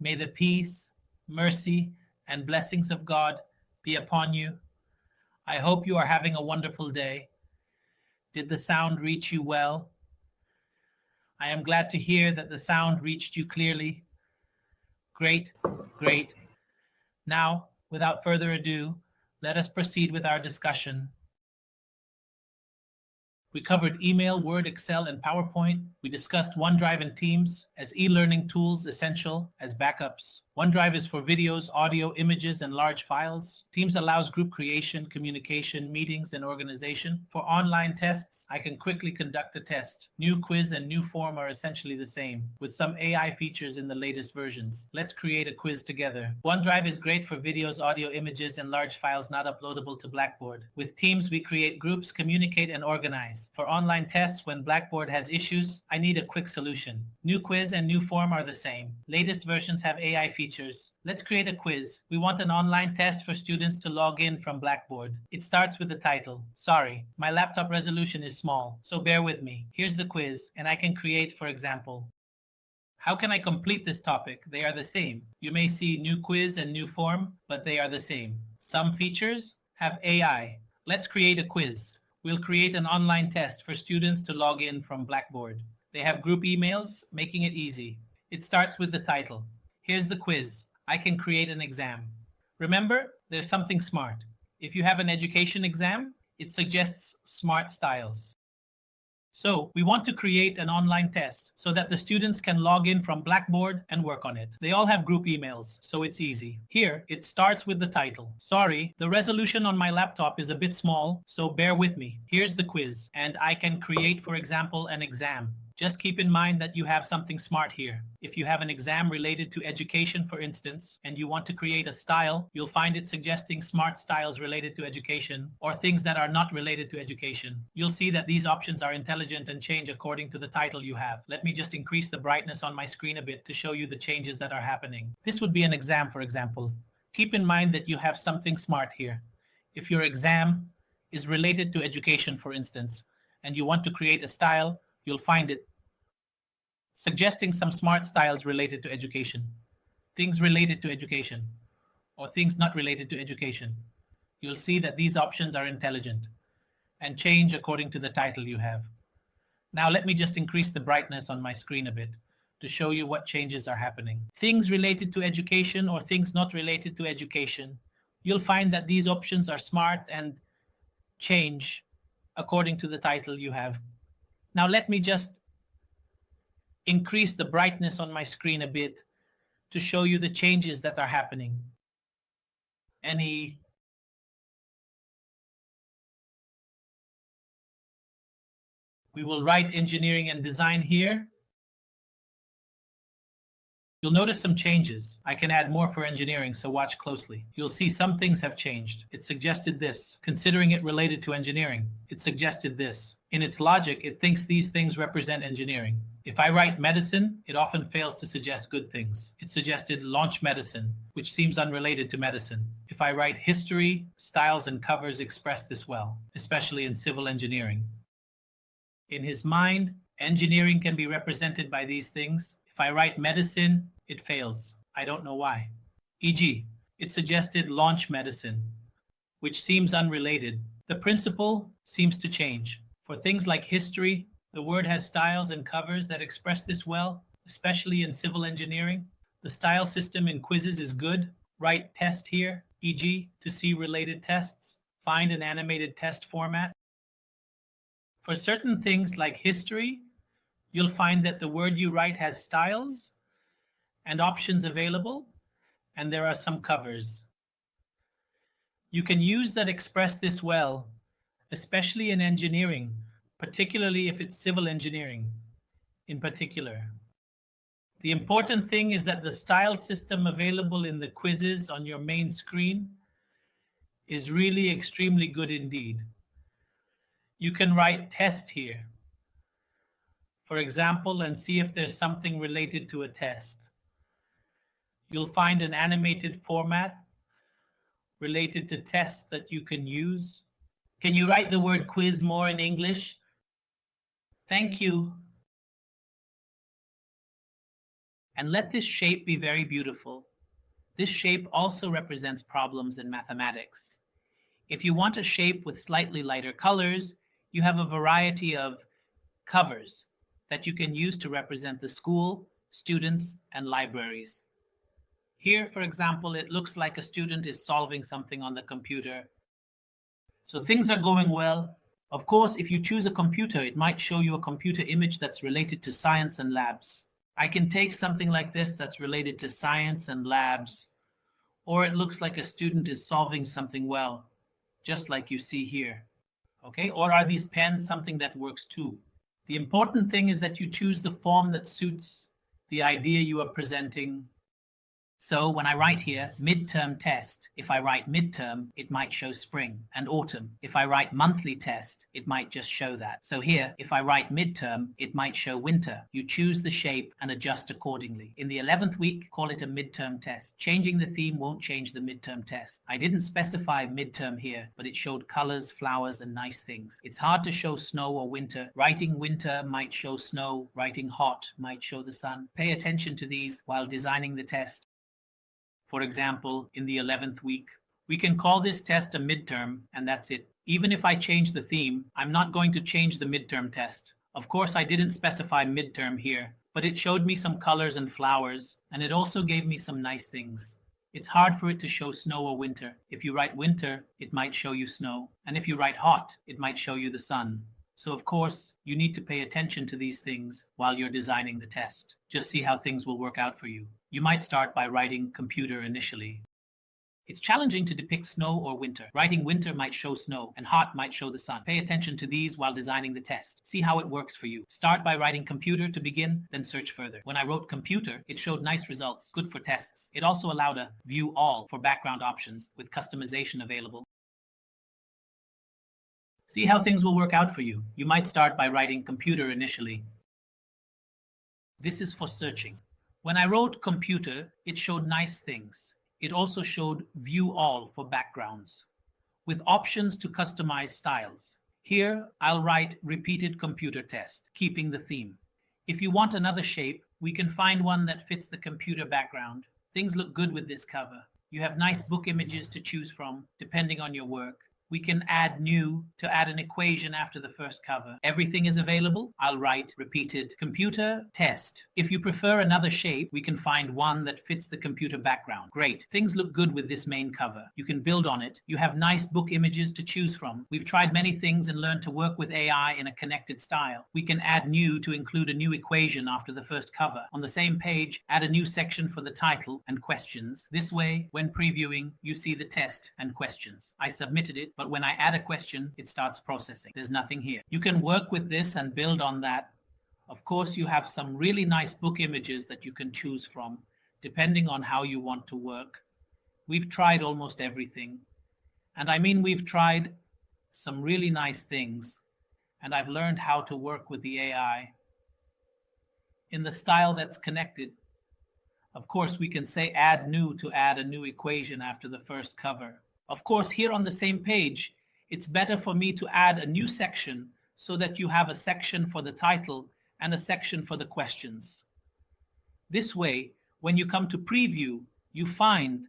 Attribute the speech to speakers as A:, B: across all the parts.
A: May the peace, mercy, and blessings of God be upon you. I hope you are having a wonderful day. Did the sound reach you well? I am glad to hear that the sound reached you clearly. Great, great. Now, without further ado, let us proceed with our discussion. We covered email, Word, Excel, and PowerPoint. We discussed OneDrive and Teams as e-learning tools essential as backups. OneDrive is for videos, audio, images, and large files. Teams allows group creation, communication, meetings, and organization. For online tests, I can quickly conduct a test. New quiz and new form are essentially the same, with some AI features in the latest versions. Let's create a quiz together. OneDrive is great for videos, audio, images, and large files not uploadable to Blackboard. With Teams, we create groups, communicate, and organize. For online tests, when Blackboard has issues, I need a quick solution. New quiz and new form are the same. Latest versions have AI features. Let's create a quiz. We want an online test for students to log in from Blackboard. It starts with the title. Sorry, my laptop resolution is small, so bear with me. Here's the quiz, and I can create, for example. How can I complete this topic? They are the same. You may see new quiz and new form, but they are the same. Some features have AI. Let's create a quiz. We'll create an online test for students to log in from Blackboard. They have group emails, making it easy. It starts with the title. Here's the quiz. I can create an exam. Remember, there's something smart. If you have an education exam, it suggests smart styles. So we want to create an online test so that the students can log in from Blackboard and work on it. They all have group emails, so it's easy. Here, it starts with the title. Sorry, the resolution on my laptop is a bit small, so bear with me. Here's the quiz, and I can create, for example, an exam. Just keep in mind that you have something smart here. If you have an exam related to education, for instance, and you want to create a style, you'll find it suggesting smart styles related to education or things that are not related to education. You'll see that these options are intelligent and change according to the title you have. Let me just increase the brightness on my screen a bit to show you the changes that are happening. This would be an exam, for example. Keep in mind that you have something smart here. If your exam is related to education, for instance, and you want to create a style, you'll find it suggesting some smart styles related to education, things related to education, or things not related to education. You'll see that these options are intelligent and change according to the title you have. Now let me just increase the brightness on my screen a bit to show you what changes are happening. Things related to education or things not related to education. You'll find that these options are smart and change according to the title you have. Now let me just increase the brightness on my screen a bit to show you the changes that are happening. We will write engineering and design here. You'll notice some changes. I can add more for engineering, so watch closely. You'll see some things have changed. It suggested this. Considering it related to engineering, it suggested this. In its logic, it thinks these things represent engineering. If I write medicine, it often fails to suggest good things. It suggested launch medicine, which seems unrelated to medicine. If I write history, styles and covers express this well, especially in civil engineering. In his mind, engineering can be represented by these things. If I write medicine, it fails. I don't know why. E.g., it suggested launch medicine, which seems unrelated. The principle seems to change. For things like history, the word has styles and covers that express this well, especially in civil engineering. The style system in quizzes is good. Write test here, e.g., to see related tests. Find an animated test format. For certain things like history, you'll find that the word you write has styles and options available, and there are some covers. You can use that express this well, especially in engineering, particularly if it's civil engineering in particular. The important thing is that the style system available in the quizzes on your main screen is really extremely good indeed. You can write test here, for example, and see if there's something related to a test. You'll find an animated format related to tests that you can use. Can you write the word quiz more in English? Thank you. And let this shape be very beautiful. This shape also represents problems in mathematics. If you want a shape with slightly lighter colors, you have a variety of covers that you can use to represent the school, students, and libraries. Here, for example, it looks like a student is solving something on the computer. So things are going well. Of course, if you choose a computer, it might show you a computer image that's related to science and labs. I can take something like this that's related to science and labs, or it looks like a student is solving something well, just like you see here. Okay, or are these pens something that works too? The important thing is that you choose the form that suits the idea you are presenting. So when I write here, midterm test, if I write midterm, it might show spring and autumn. If I write monthly test, it might just show that. So here, if I write midterm, it might show winter. You choose the shape and adjust accordingly. In the 11th week, call it a midterm test. Changing the theme won't change the midterm test. I didn't specify midterm here, but it showed colors, flowers, and nice things. It's hard to show snow or winter. Writing winter might show snow. Writing hot might show the sun. Pay attention to these while designing the test. For example, in the 11th week, we can call this test a midterm, and that's it. Even if I change the theme, I'm not going to change the midterm test. Of course, I didn't specify midterm here, but it showed me some colors and flowers, and it also gave me some nice things. It's hard for it to show snow or winter. If you write winter, it might show you snow, and if you write hot, it might show you the sun. So of course, you need to pay attention to these things while you're designing the test. Just see how things will work out for you. You might start by writing computer initially. It's challenging to depict snow or winter. Writing winter might show snow, and hot might show the sun. Pay attention to these while designing the test. See how it works for you. Start by writing computer to begin, then search further. When I wrote computer, it showed nice results, good for tests. It also allowed a view all for background options with customization available. See how things will work out for you. You might start by writing computer initially. This is for searching. When I wrote computer, it showed nice things. It also showed view all for backgrounds, with options to customize styles. Here, I'll write repeated computer test, keeping the theme. If you want another shape, we can find one that fits the computer background. Things look good with this cover. You have nice book images to choose from, depending on your work. We can add new to add an equation after the first cover. Everything is available. I'll write repeated computer test. If you prefer another shape, we can find one that fits the computer background. Great. Things look good with this main cover. You can build on it. You have nice book images to choose from. We've tried many things and learned to work with AI in a connected style. We can add new to include a new equation after the first cover. On the same page, add a new section for the title and questions. This way, when previewing, you see the test and questions. I submitted it, but when I add a question, it starts processing. There's nothing here. You can work with this and build on that. Of course, you have some really nice book images that you can choose from, depending on how you want to work. We've tried almost everything. And I mean, we've tried some really nice things, and I've learned how to work with the AI in the style that's connected. Of course, we can say add new to add a new equation after the first cover. Of course, here on the same page, it's better for me to add a new section so that you have a section for the title and a section for the questions. This way, when you come to preview, you find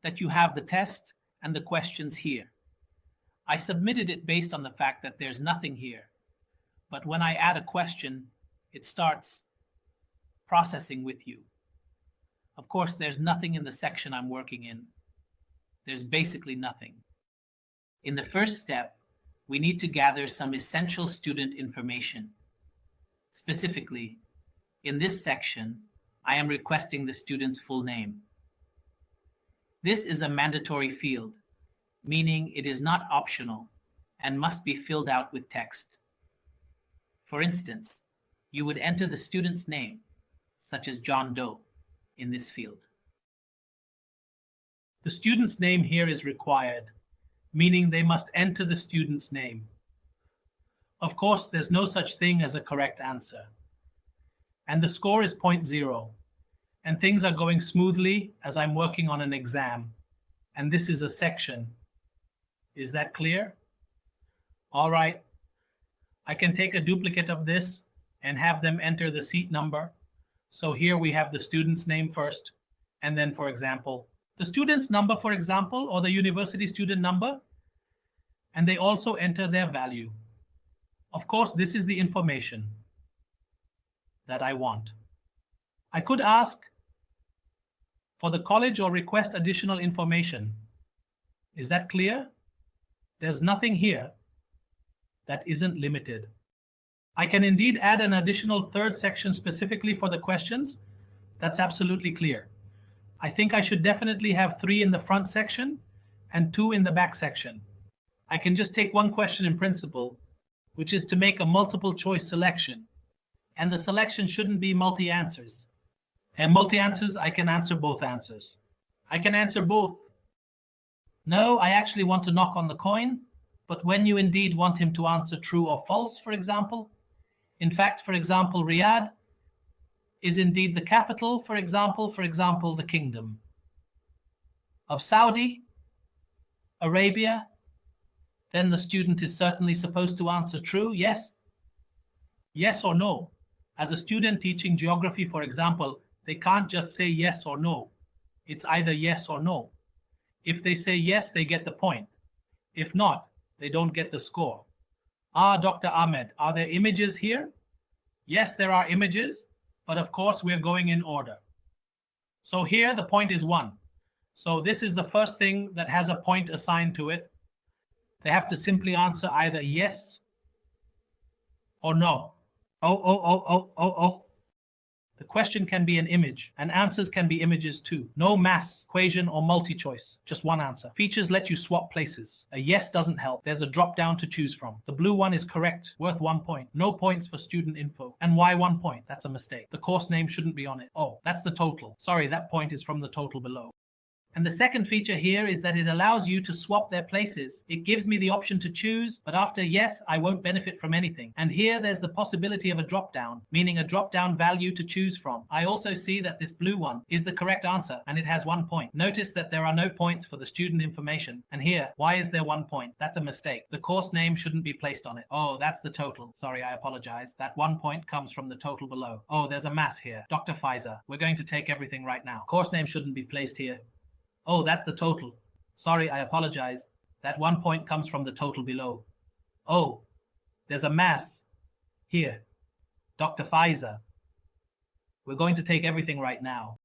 A: that you have the test and the questions here. I submitted it based on the fact that there's nothing here. But when I add a question, it starts processing with you. Of course, there's nothing in the section I'm working in. There's basically nothing. In the first step, we need to gather some essential student information. Specifically, in this section, I am requesting the student's full name. This is a mandatory field, meaning it is not optional and must be filled out with text. For instance, you would enter the student's name, such as John Doe, in this field. The student's name here is required, meaning they must enter the student's name. Of course, there's no such thing as a correct answer. And the score is 0.0, and things are going smoothly as I'm working on an exam, and this is a section. Is that clear? All right, I can take a duplicate of this and have them enter the seat number, So here we have the student's name first, and then, for example, the student's number, for example, or the university student number, and they also enter their value. Of course, this is the information that I want. I could ask for the college or request additional information. Is that clear? There's nothing here that isn't limited. I can indeed add an additional third section specifically for the questions. That's absolutely clear. I think I should definitely have 3 in the front section and 2 in the back section. I can just take one question in principle, which is to make a multiple choice selection. And the selection shouldn't be multi-answers. And multi-answers, I can answer both answers. I can answer both. No, I actually want to knock on the coin, but when you indeed want him to answer true or false, for example, in fact, for example, Riyadh is indeed the capital, for example, the kingdom of Saudi Arabia, then the student is certainly supposed to answer true, yes? Yes or no? As a student teaching geography, for example, they can't just say yes or no. It's either yes or no. If they say yes, they get the point. If not, they don't get the score. Dr. Ahmed, are there images here? Yes, there are images, but of course we're going in order. So here the point is 1. So this is the first thing that has a point assigned to it. They have to simply answer either yes or no. The question can be an image, and answers can be images too. No mass, equation, or multi-choice. Just one answer. Features let you swap places. A yes doesn't help. There's a drop-down to choose from. The blue one is correct, worth 1 point. No points for student info. And why 1 point? That's a mistake. The course name shouldn't be on it. Oh, that's the total. Sorry, that point is from the total below. And the second feature here is that it allows you to swap their places. It gives me the option to choose, but after yes, I won't benefit from anything. And here there's the possibility of a drop down, meaning a drop down value to choose from. I also see that this blue one is the correct answer and it has 1 point. Notice that there are no points for the student information. And here, why is there 1 point? That's a mistake. The course name shouldn't be placed on it. Oh, that's the total. Sorry, I apologize. That 1 point comes from the total below. Oh, there's a mass here. Dr. Pfizer. We're going to take everything right now. Course name shouldn't be placed here. Oh, that's the total. Sorry, I apologize. That 1 point comes from the total below. Oh, there's a mass here. Dr. Pfizer. We're going to take everything right now.